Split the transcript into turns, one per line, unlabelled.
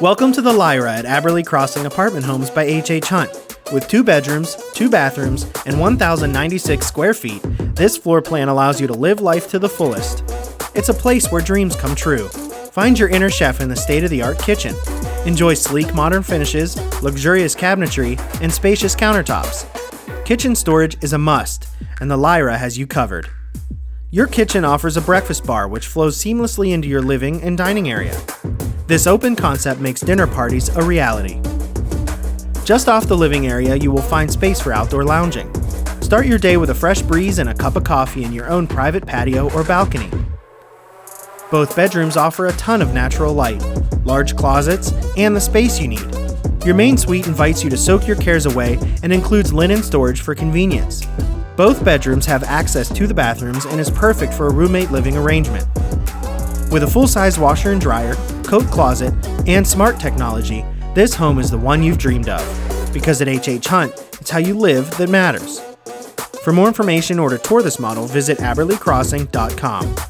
Welcome to the Lyra at Abberly Crossing Apartment Homes by HHHunt. With 2 bedrooms, 2 bathrooms, and 1,096 square feet, this floor plan allows you to live life to the fullest. It's a place where dreams come true. Find your inner chef in the state-of-the-art kitchen. Enjoy sleek modern finishes, luxurious cabinetry, and spacious countertops. Kitchen storage is a must, and the Lyra has you covered. Your kitchen offers a breakfast bar which flows seamlessly into your living and dining area. This open concept makes dinner parties a reality. Just off the living area, you will find space for outdoor lounging. Start your day with a fresh breeze and a cup of coffee in your own private patio or balcony. Both bedrooms offer a ton of natural light, large closets, and the space you need. Your main suite invites you to soak your cares away and includes linen storage for convenience. Both bedrooms have access to the bathrooms and is perfect for a roommate living arrangement. With a full-size washer and dryer, coat closet, and smart technology, this home is the one you've dreamed of. Because at HHHunt, it's how you live that matters. For more information or to tour this model, visit abberlycrossing.com.